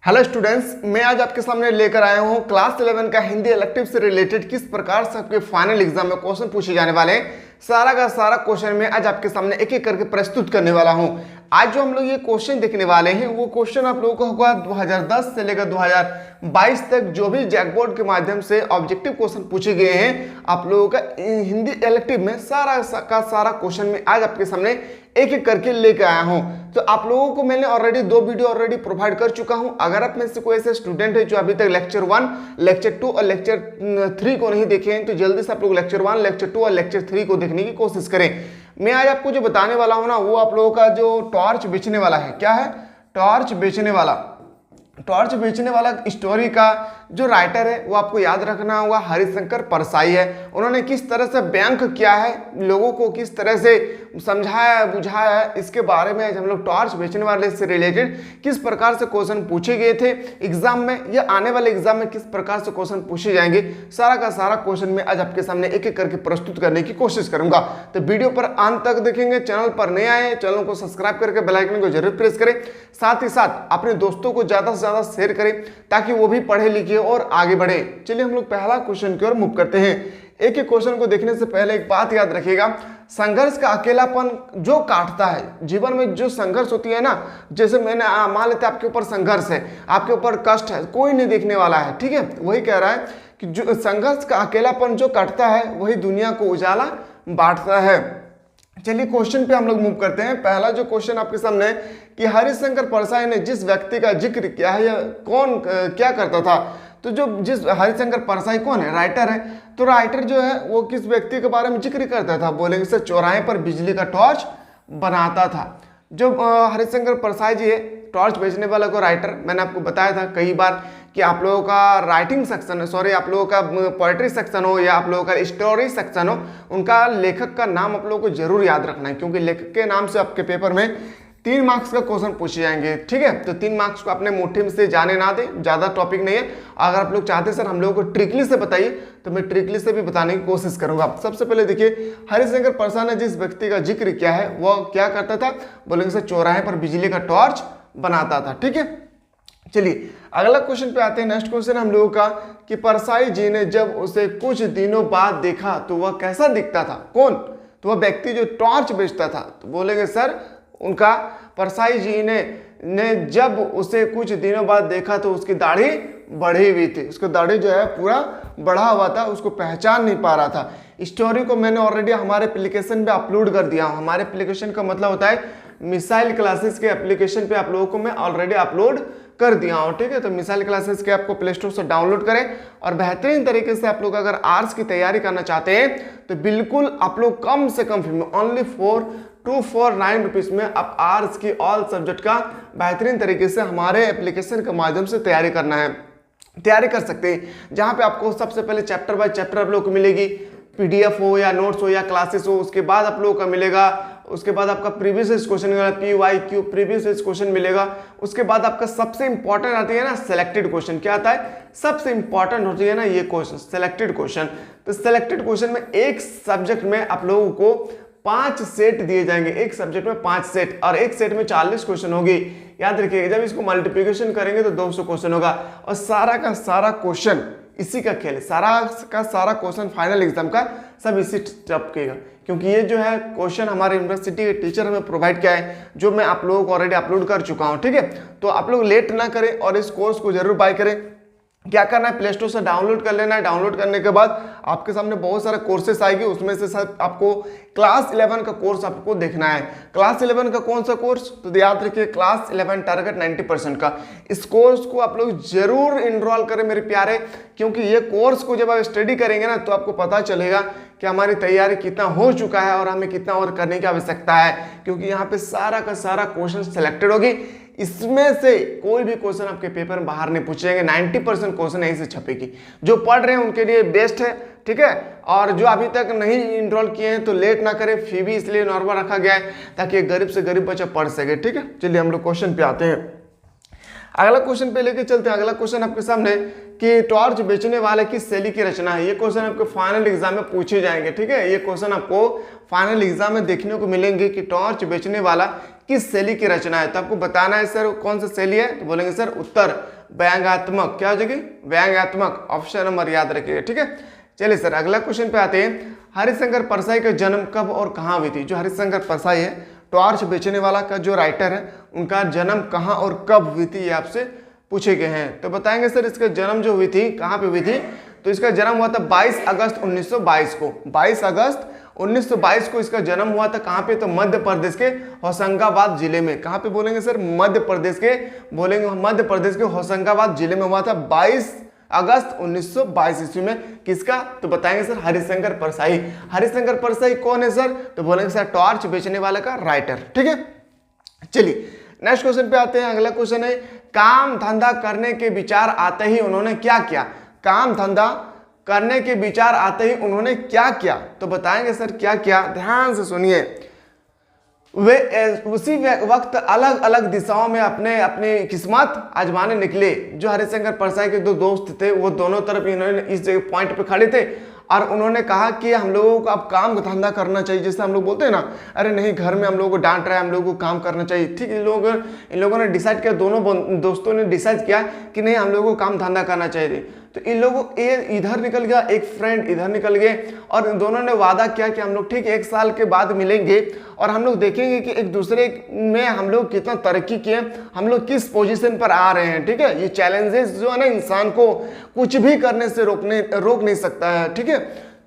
Hello students, मैं आज आपके सामने लेकर आया हूँ क्लास 11 का हिंदी इलेक्टिव से रिलेटेड किस प्रकार से आपके फाइनल एग्जाम में क्वेश्चन पूछे जाने वाले हैं। सारा का सारा क्वेश्चन मैं आज आपके सामने एक एक करके प्रस्तुत करने वाला हूँ। आज जो हम लोग ये क्वेश्चन देखने वाले हैं वो क्वेश्चन आप लोगों को होगा 2010 से लेकर 2022 तक जो भी जैकबोर्ड के माध्यम से ऑब्जेक्टिव क्वेश्चन पूछे गए हैं आप लोगों का हिंदी इलेक्टिव में सारा का सारा क्वेश्चन में आज आपके सामने एक एक करके लेकर आया हूं। तो आप लोगों को मैंने ऑलरेडी 2 वीडियो प्रोवाइड कर चुका हूं। अगर आप में से कोई ऐसे स्टूडेंट है जो अभी तक लेक्चर 1, लेक्चर 2 और लेक्चर 3 को नहीं देखे हैं तो जल्दी से आप लोग लेक्चर 1, लेक्चर 2 और लेक्चर 3 को देखने की कोशिश करें। मैं आज आपको जो बताने वाला हूं ना वो आप लोगों का जो टॉर्च बेचने वाला है। क्या है? टॉर्च बेचने वाला। टॉर्च बेचने वाला स्टोरी का जो राइटर है वो आपको याद रखना होगा, हरिशंकर परसाई है। उन्होंने किस तरह से बैंक किया है, लोगों को किस तरह से समझाया बुझाया है, इसके बारे में हम लोग टॉर्च बेचने वाले से रिलेटेड किस प्रकार से क्वेश्चन पूछे गए थे एग्जाम में या आने वाले एग्जाम में किस प्रकार से क्वेश्चन पूछे जाएंगे, सारा का सारा क्वेश्चन मैं आज आपके सामने एक एक करके प्रस्तुत करने की कोशिश करूंगा। तो वीडियो पर अंत तक देखेंगे। चैनल पर नए आए चैनल को सब्सक्राइब करके बेल आइकन को जरूर प्रेस करें। साथ ही साथ अपने दोस्तों को ज्यादा से ज्यादा शेयर करें ताकि वो भी पढ़े लिखे और आगे बढ़े। चलिए हम लोग पहला क्वेश्चन की ओर मूव करते हैं। एक एक क्वेश्चन को देखने से पहले एक बात याद रखिएगा, संघर्ष का अकेलापन जो काटता है जीवन में, जो संघर्ष होती है ना, जैसे मैंने मान लेते आपके ऊपर संघर्ष है, आपके ऊपर कष्ट है, कोई नहीं देखने वाला है, ठीक है, वही कह रहा है कि जो संघर्ष का अकेलापन जो काटता है वही दुनिया को उजाला बांटता है। चलिए क्वेश्चन पे हम लोग मूव करते हैं। पहला जो क्वेश्चन आपके सामने है कि हरिशंकर परसाई ने जिस व्यक्ति का जिक्र किया है यह कौन क्या करता था। तो जो जिस हरिशंकर परसाई कौन है? राइटर है। तो राइटर जो है वो किस व्यक्ति के बारे में जिक्र करता था? बोलेंगे सर चौराहे पर बिजली का टॉर्च बनाता था। जो हरिशंकर परसाई जी है टॉर्च बेचने वाला को राइटर, मैंने आपको बताया था कई बार कि आप लोगों का राइटिंग सेक्शन, सॉरी आप लोगों का पोएट्री सेक्शन हो या आप लोगों का स्टोरी सेक्शन हो, उनका लेखक का नाम आप लोगों को जरूर याद रखना है क्योंकि लेखक के नाम से आपके पेपर में 3 मार्क्स का क्वेश्चन पूछे जाएंगे, ठीक है। तो 3 मार्क्स को अपने मुट्ठी में से जाने ना दें, ज़्यादा टॉपिक नहीं है। अगर आप लोग चाहते सर हम लोगों को ट्रिकली से बताइए तो मैं ट्रिकली से भी बताने की कोशिश करूंगा। सबसे पहले देखिए हरिशंकर परसाई ने जिस व्यक्ति का जिक्र किया है वह क्या करता था? बोलेंगे सर चौराहे पर बिजली का टॉर्च बनाता था, ठीक है। चलिए अगला क्वेश्चन पे आते हैं। नेक्स्ट क्वेश्चन हम लोगों का कि परसाई जी ने जब उसे कुछ दिनों बाद देखा तो वह कैसा दिखता था? कौन? तो वह व्यक्ति जो टॉर्च बेचता था। तो बोलेंगे सर उनका परसाई जी ने जब उसे कुछ दिनों बाद देखा तो उसकी दाढ़ी बढ़ी हुई थी, उसकी दाढ़ी जो है पूरा बढ़ा हुआ था, उसको पहचान नहीं पा रहा था। स्टोरी को मैंने ऑलरेडी हमारे एप्लीकेशन पे अपलोड कर दिया हूँ। हमारे एप्लीकेशन का मतलब होता है मिसाइल क्लासेस के एप्लीकेशन पे आप लोगों को मैं ऑलरेडी अपलोड कर दिया हूँ, ठीक है। तो मिसाइल क्लासेस के आपको प्ले स्टोर से डाउनलोड करें और बेहतरीन तरीके से आप लोग अगर आर्ट्स की तैयारी करना चाहते हैं तो बिल्कुल आप लोग कम से कम फी में ओनली 249 रुपीज़ में आप आर्ट्स की ऑल सब्जेक्ट का बेहतरीन तरीके से हमारे एप्लीकेशन के माध्यम से तैयारी कर सकते हैं, जहाँ पे आपको सबसे पहले चैप्टर बाय चैप्टर आप लोग को मिलेगी, पीडीएफ हो या नोट्स हो या क्लासेस हो, उसके बाद आप लोगों का मिलेगा, उसके बाद आपका प्रीवियस क्वेश्चन मिलेगा, PYQ प्रीवियस क्वेश्चन मिलेगा, उसके बाद आपका सबसे इंपॉर्टेंट आती है ना सिलेक्टेड क्वेश्चन। क्या आता है? सबसे इंपॉर्टेंट होती है ना ये क्वेश्चन सिलेक्टेड क्वेश्चन। तो सिलेक्टेड क्वेश्चन में एक सब्जेक्ट में आप लोगों को 5 सेट दिए जाएंगे, एक सब्जेक्ट में 5 सेट और एक सेट में 40 क्वेश्चन होगी। याद रखिएगा जब इसको मल्टीप्लिकेशन करेंगे तो 200 क्वेश्चन होगा और सारा का सारा क्वेश्चन इसी का खेल है। सारा का सारा क्वेश्चन फाइनल एग्जाम का सब इसी टपकेगा क्योंकि ये जो है क्वेश्चन हमारे यूनिवर्सिटी के टीचर हमें प्रोवाइड किया है जो मैं आप लोगों को ऑलरेडी अपलोड कर चुका हूँ, ठीक है। तो आप लोग लेट ना करें और इस कोर्स को जरूर बाय करें। क्या करना है? प्ले स्टोर से डाउनलोड कर लेना है। डाउनलोड करने के बाद आपके सामने बहुत सारे कोर्सेस आएंगे, उसमें से सब आपको क्लास 11 का कोर्स आपको देखना है। क्लास 11 का कौन सा कोर्स? तो याद रखिए क्लास 11 टारगेट 90% का। इस कोर्स को आप लोग जरूर इनरोल करें मेरे प्यारे, क्योंकि ये कोर्स को जब आप स्टडी करेंगे ना तो आपको पता चलेगा कि हमारी तैयारी कितना हो चुका है और हमें कितना और करने की आवश्यकता है, क्योंकि यहाँ पे सारा का सारा क्वेश्चन सिलेक्टेड होगी। इसमें से कोई भी क्वेश्चन आपके पेपर में बाहर नहीं पूछेंगे, 90% क्वेश्चन यहीं से छपेगी। जो पढ़ रहे हैं उनके लिए बेस्ट है, ठीक है। और जो अभी तक नहीं इनरोल किए हैं तो लेट ना करें, फी भी इसलिए नॉर्मल रखा गया है ताकि गरीब से गरीब बच्चा पढ़ सके, ठीक है। चलिए हम लोग क्वेश्चन पे आते हैं। अगला क्वेश्चन पे लेके चलते हैं। अगला क्वेश्चन आपके सामने कि टॉर्च बेचने वाले की शैली की रचना है। ये क्वेश्चन आपको फाइनल एग्जाम में पूछे जाएंगे, ठीक है। ये क्वेश्चन आपको फाइनल एग्जाम में देखने को मिलेंगे कि टॉर्च बेचने वाला किस शैली की रचना है? तो आपको बताना है सर कौन सा शैली है, तो बोलेंगे सर उत्तर व्यंग्यात्मक। क्या हो जाएगी? व्यंग्यात्मक। ऑप्शन नंबर याद रखिएगा, ठीक है। चलिए सर अगला क्वेश्चन पे आते हैं। हरिशंकर परसाई का जन्म कब और कहाँ हुई थी? जो हरिशंकर परसाई है, टॉर्च बेचने वाला का जो राइटर है, उनका जन्म कहाँ और कब हुई थी, ये आपसे पूछे गए हैं। तो बताएंगे सर इसका जन्म जो हुई थी कहाँ पे हुई थी? तो इसका जन्म हुआ था 22 अगस्त 1922 को। 22 अगस्त 1922 को इसका जन्म हुआ था। कहाँ पे? तो मध्य प्रदेश के होशंगाबाद जिले में। कहाँ पे बोलेंगे सर? मध्य प्रदेश के, बोलेंगे मध्य प्रदेश के होशंगाबाद जिले में हुआ था 22 अगस्त 1922 ईस्वी में। किसका? तो बताएंगे सर हरिशंकर परसाई। हरिशंकर परसाई कौन है सर? तो बोलेंगे सर टॉर्च बेचने वाला का राइटर, ठीक है। चलिए नेक्स्ट क्वेश्चन पे आते हैं। अगला क्वेश्चन है, काम धंधा करने के विचार आते ही उन्होंने क्या किया? काम धंधा करने के विचार आते ही उन्होंने क्या किया? तो बताएंगे सर क्या किया, ध्यान से सुनिए। वे उसी वक्त अलग अलग दिशाओं में अपने अपनी किस्मत आजमाने निकले। जो हरिशंकर परसाई के दो दोस्त थे, वो दोनों तरफ इन्होंने इस पॉइंट पे खड़े थे और उन्होंने कहा कि हम लोगों को अब काम धंधा करना चाहिए। जैसे हम लोग बोलते हैं ना, अरे नहीं घर में हम लोगों को डांट रहा है, हम लोगों को काम करना चाहिए। ठीक, इन लोगों ने डिसाइड किया, दोनों दोस्तों ने डिसाइड किया कि नहीं हम लोगों को काम धंधा करना चाहिए। तो इन लोगों ये इधर निकल गया, एक फ्रेंड इधर निकल गए और दोनों ने वादा किया कि हम लोग ठीक 1 साल के बाद मिलेंगे और हम लोग देखेंगे कि एक दूसरे में हम लोग कितना तरक्की किए, हम लोग किस पोजीशन पर आ रहे हैं। ठीक है, ये चैलेंजेस जो है ना इंसान को कुछ भी करने से रोक नहीं सकता है। ठीक है,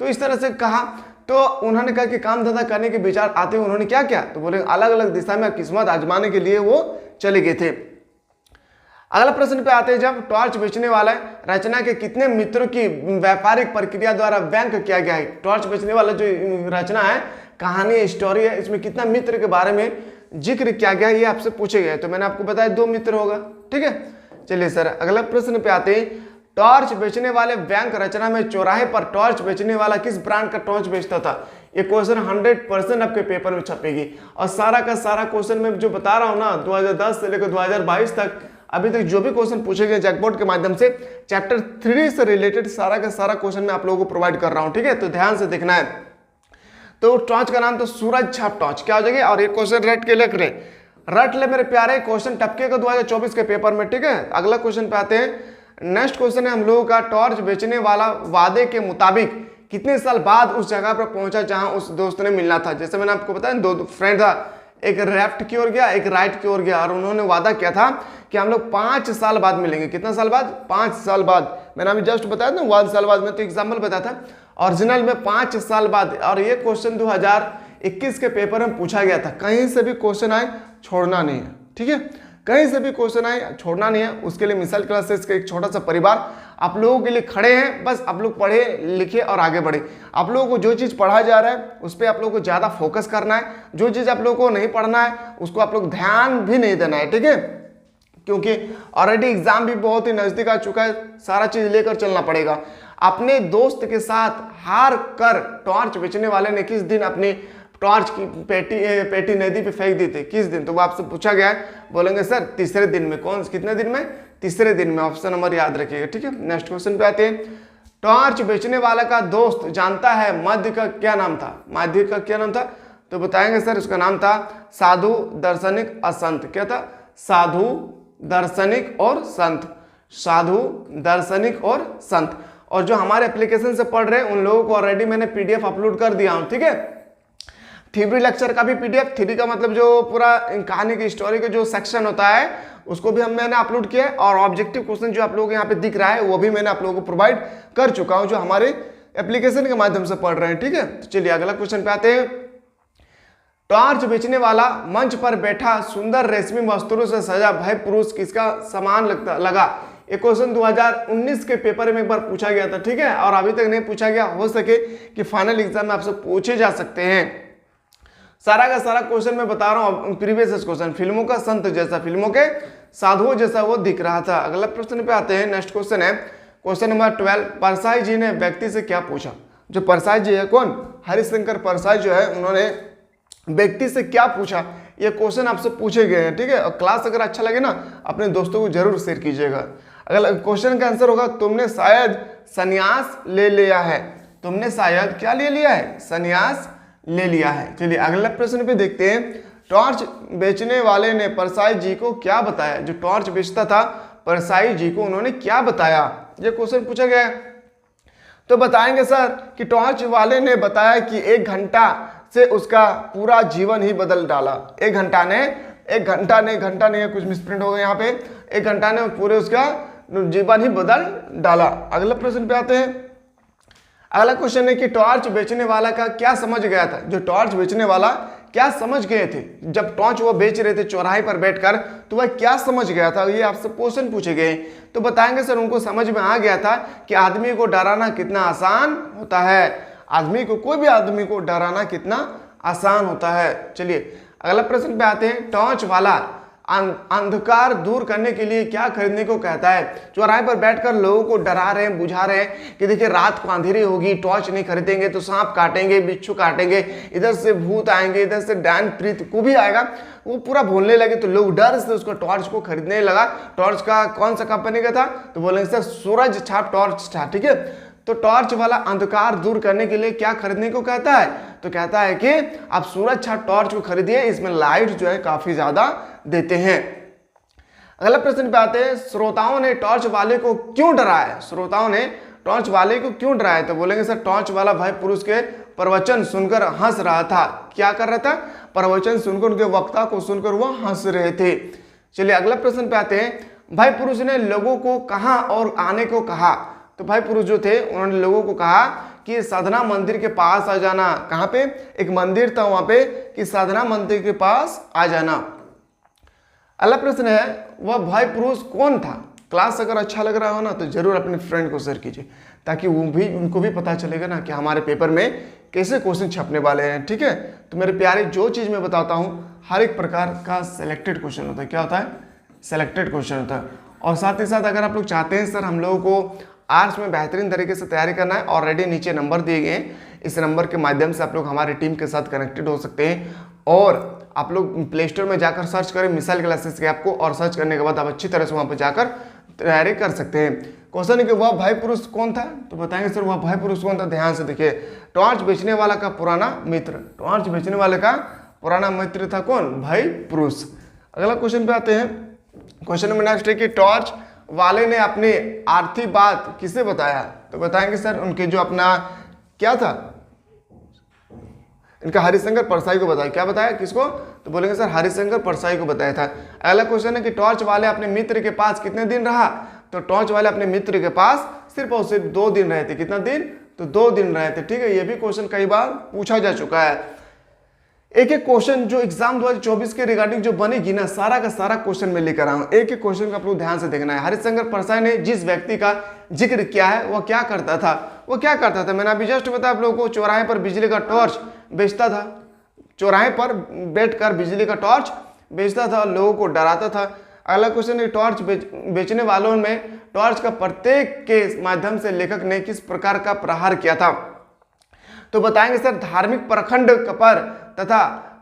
तो इस तरह से कहा। तो उन्होंने कहा कि काम धंधा करने के विचार आते हुए उन्होंने क्या किया? तो बोले अलग अलग दिशा में किस्मत आजमाने के लिए वो चले गए थे। अगला प्रश्न पे आते हैं, जब टॉर्च बेचने वाला रचना के कितने मित्रों की व्यापारिक प्रक्रिया द्वारा बैंक किया गया है? टॉर्च बेचने वाला जो रचना है, कहानी स्टोरी है, इसमें कितना मित्र के बारे में जिक्र किया गया है, ये आपसे पूछे गए। तो मैंने आपको बताया 2 मित्र होगा। ठीक है, चलिए सर अगला प्रश्न पे आते हैं। टॉर्च बेचने वाले बैंक रचना में चौराहे पर टॉर्च बेचने वाला किस ब्रांड का टॉर्च बेचता था? ये क्वेश्चन 100% आपके पेपर में छपेगी और सारा का सारा क्वेश्चन मैं जो बता रहा हूँ ना 2010 से लेकर 2022 तक अभी तक जो भी क्वेश्चन पूछे गए जैकबोर्ड के माध्यम से चैप्टर 3 से रिलेटेड सारा का सारा क्वेश्चन मैं आप लोगों को प्रोवाइड कर रहा हूँ। ठीक है, तो ध्यान से देखना है। तो टॉर्च का नाम तो सूरज छाप टॉर्च क्या हो जाएगी? और ये क्वेश्चन रट ले मेरे प्यारे, क्वेश्चन टपकेगा 2024 के पेपर में। ठीक है, अगला क्वेश्चन पे आते हैं। नेक्स्ट क्वेश्चन है हम लोगों का, टॉर्च बेचने वाला वादे के मुताबिक कितने साल बाद उस जगह पर पहुंचा जहां उस दोस्त ने मिलना था? जैसे मैंने आपको बताया 2 फ्रेंड था, एक लेफ्ट की ओर गया, एक राइट की ओर गया और उन्होंने वादा किया था कि हम लोग 5 साल बाद मिलेंगे। कितना साल बाद? 5 साल बाद। मैंने अभी जस्ट बताया था 1 साल बाद, में तो एग्जाम्पल बताया था। ओरिजिनल में 5 साल बाद। और ये क्वेश्चन 2021 के पेपर में पूछा गया था। कहीं से भी क्वेश्चन आए छोड़ना नहीं है। ठीक है, कहीं से भी क्वेश्चन आए छोड़ना नहीं है। उसके लिए मिसाइल क्लासेस का एक छोटा सा परिवार आप लोगों के लिए खड़े हैं। बस आप लोग पढ़े लिखे और आगे बढ़े। आप लोगों को जो चीज़ पढ़ाया जा रहा है उस पर आप लोगों को ज़्यादा फोकस करना है। जो चीज़ आप लोगों को नहीं पढ़ना है उसको आप लोग ध्यान भी नहीं देना है। ठीक है, क्योंकि ऑलरेडी एग्जाम भी बहुत ही नज़दीक आ चुका है, सारा चीज़ लेकर चलना पड़ेगा। अपने दोस्त के साथ हार कर टॉर्च बेचने वाले ने किस दिन अपनी टॉर्च की पेटी नदी पे फेंक दी थी? किस दिन? तो वो आपसे पूछा गया है। बोलेंगे सर तीसरे दिन में। कौन कितने दिन में? तीसरे दिन में। ऑप्शन नंबर याद रखिएगा। ठीक है, नेक्स्ट क्वेश्चन पे आते हैं। टॉर्च बेचने वाला का दोस्त जानता है मध्य का क्या नाम था? मध्य का क्या नाम था? तो बताएंगे सर उसका नाम था साधु, दार्शनिक, असंत। क्या था? साधु, दार्शनिक और संत। साधु, दार्शनिक और संत। और जो हमारे एप्लीकेशन से पढ़ रहे हैं उन लोगों को ऑलरेडी मैंने PDF अपलोड कर दिया हूँ। ठीक है, थ्योरी लेक्चर का भी PDF, थ्योरी का मतलब जो पूरा कहानी की स्टोरी का जो सेक्शन होता है उसको भी मैंने अपलोड किया है। और ऑब्जेक्टिव क्वेश्चन जो आप लोगों को यहाँ पे दिख रहा है वो भी मैंने आप लोगों को प्रोवाइड कर चुका हूँ जो हमारे एप्लीकेशन के माध्यम से पढ़ रहे हैं। ठीक है, तो चलिए अगला क्वेश्चन पे आते हैं। टॉर्च बेचने वाला मंच पर बैठा सुंदर रेशमी वस्त्रों से सजा भय पुरुष किसका समान लगा? ये क्वेश्चन 2019 के पेपर में एक बार पूछा गया था। ठीक है, और अभी तक नहीं पूछा गया, हो सके कि फाइनल एग्जाम में आपसे पूछे जा सकते हैं। सारा का सारा क्वेश्चन मैं बता रहा हूँ प्रीवियस क्वेश्चन। फिल्मों का संत जैसा, फिल्मों के साधुओं जैसा वो दिख रहा था। अगला प्रश्न पे आते हैं। नेक्स्ट क्वेश्चन है क्वेश्चन नंबर 12। परसाई जी ने व्यक्ति से क्या पूछा? जो परसाई जी है, कौन? हरिशंकर परसाई जो है, उन्होंने व्यक्ति से क्या पूछा? ये क्वेश्चन आपसे पूछे गए हैं। ठीक है, और क्लास अगर अच्छा लगे ना अपने दोस्तों को जरूर शेयर कीजिएगा। अगला क्वेश्चन का आंसर होगा तुमने शायद संन्यास ले लिया है। तुमने शायद क्या ले लिया है? संन्यास ले लिया है। चलिए अगला प्रश्न पे देखते हैं। टॉर्च बेचने वाले ने परसाई जी को क्या बताया? जो टॉर्च बेचता था परसाई जी को उन्होंने क्या बताया? ये क्वेश्चन पूछा गया है। तो बताएंगे सर कि टॉर्च वाले ने बताया कि 1 घंटा से उसका पूरा जीवन ही बदल डाला। एक घंटा नहीं है, कुछ मिसप्रिंट हो गया यहाँ पे। 1 घंटा ने पूरे उसका जीवन ही बदल डाला। अगला प्रश्न पे आते हैं। अगला क्वेश्चन है कि टॉर्च बेचने वाला का क्या समझ गया था? जो टॉर्च बेचने वाला क्या समझ गए थे जब टॉर्च वो बेच रहे थे चौराहे पर बैठकर, तो वह क्या समझ गया था? ये आपसे क्वेश्चन पूछे गए। तो बताएंगे सर उनको समझ में आ गया था कि आदमी को डराना कितना आसान होता है। कोई भी आदमी को डराना कितना आसान होता है। चलिए अगला प्रश्न पे आते हैं। टॉर्च वाला अंधकार दूर करने के लिए क्या खरीदने को कहता है? चौराहे पर बैठकर लोगों को डरा रहे हैं, बुझा रहे हैं कि देखिए रात को अंधेरी होगी, टॉर्च नहीं खरीदेंगे तो सांप काटेंगे, बिच्छू काटेंगे, इधर से भूत आएंगे, इधर से डायन प्रीत को भी आएगा। वो पूरा बोलने लगे तो लोग डर से उसको टॉर्च को खरीदने लगा। टॉर्च का कौन सा कंपनी का था? तो बोलेंगे सर सूरज छाप टॉर्च था। ठीक है, तो टॉर्च वाला अंधकार दूर करने के लिए क्या खरीदने को कहता है? तो कहता है कि आप सूरज छाप टॉर्च को खरीदिए, इसमें लाइट जो है काफी ज्यादा देते हैं। अगला प्रश्न पे आते हैं। श्रोताओं ने टॉर्च वाले को क्यों डराया? श्रोताओं ने टॉर्च वाले को क्यों डराया? तो बोलेंगे सर टॉर्च वाला भाई पुरुष के प्रवचन सुनकर हंस रहा था। क्या कर रहा था? प्रवचन सुनकर, उनके वक्ता को सुनकर वह हंस रहे थे। चलिए अगला प्रश्न पे आते हैं। भाई पुरुष ने लोगों को कहा और आने को कहा? तो भाई पुरुष जो थे उन्होंने लोगों को कहा कि साधना मंदिर के पास आ जाना। कहाँ पे? एक मंदिर था वहां पे, कि साधना मंदिर के पास आ जाना। अगला प्रश्न है, वह भाई पुरुष कौन था? क्लास अगर अच्छा लग रहा हो ना तो जरूर अपने फ्रेंड को शेयर कीजिए, ताकि उनको भी पता चलेगा ना कि हमारे पेपर में कैसे क्वेश्चन छपने वाले हैं। ठीक है, तो मेरे प्यारे जो चीज़ मैं बताता हूँ हर एक प्रकार का सिलेक्टेड क्वेश्चन होता है। क्या होता है? सिलेक्टेड क्वेश्चन होता है। और साथ ही साथ अगर आप लोग चाहते हैं सर हम लोगों को आर्ट्स में बेहतरीन तरीके से तैयारी करना है, ऑलरेडी नीचे नंबर दिए गए हैं, इस नंबर के माध्यम से आप लोग हमारी टीम के साथ कनेक्टेड हो सकते हैं। और आप लोग प्ले स्टोर में जाकर सर्च करें मिसाइल क्लासेस के ऐप को, और सर्च करने के बाद आप अच्छी तरह से वहाँ पर जाकर तैयारी कर सकते हैं। क्वेश्चन है कि वह भाई पुरुष कौन था? तो बताएंगे सर वह भाई पुरुष कौन था। ध्यान से देखिए, टॉर्च बेचने वाला का पुराना मित्र। टॉर्च बेचने वाले का पुराना मित्र था कौन? भाई पुरुष। अगला क्वेश्चन पे आते हैं। क्वेश्चन नंबर नेक्स्ट है कि टॉर्च वाले ने अपनी आर्थिक बात किसे बताया? तो बताएंगे सर उनके जो अपना क्या था, इनका हरिशंकर परसाई को बताया। क्या बताया? किसको? तो बोलेंगे सर हरिशंकर परसाई को बताया था। अगला क्वेश्चन है कि टॉर्च वाले अपने मित्र के पास कितने दिन रहा? तो टॉर्च वाले अपने मित्र के पास सिर्फ और सिर्फ 2 दिन रहे थे। कितना दिन? तो 2 दिन रहे थे। ठीक है, ये भी क्वेश्चन कई बार पूछा जा चुका है। एक एक क्वेश्चन जो एग्जाम 2024 के रिगार्डिंग जो बनेगी ना, सारा का सारा क्वेश्चन में लेकर आऊं। एक एक क्वेश्चन का आप लोग ध्यान से देखना है। हरिशंकर परसाई ने जिस व्यक्ति का जिक्र किया है वह क्या करता था? वो क्या करता था? मैंने अभी जस्ट बताया आप लोगों को, चौराहे पर बिजली का टॉर्च बेचता था। चौराहे पर बैठकर बिजली का टॉर्च बेचता था, लोगों को डराता था। अगला क्वेश्चन है, टॉर्च बेचने वालों में टॉर्च का प्रत्येक के माध्यम से लेखक ने किस प्रकार का प्रहार किया था? तो बताएंगे सर धार्मिक प्रखंड पर तथा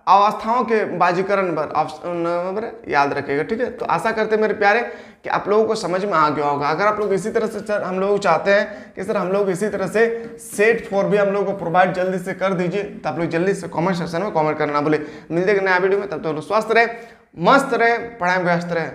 अवस्थाओं के बाजीकरण पर। याद रखिएगा। ठीक है, तो आशा करते हैं मेरे प्यारे कि आप लोगों को समझ में आ गया होगा। अगर आप लोग इसी तरह से सर हम लोग चाहते हैं कि सर हम लोग इसी तरह से सेट 4 भी हम लोग को प्रोवाइड जल्दी से कर दीजिए, तो आप लोग जल्दी से कमेंट सेक्शन में कमेंट करना भूले। मिलते हैं नया वीडियो में, तब तो स्वस्थ रहे, मस्त रहे, पढ़ाई में व्यस्त रहे।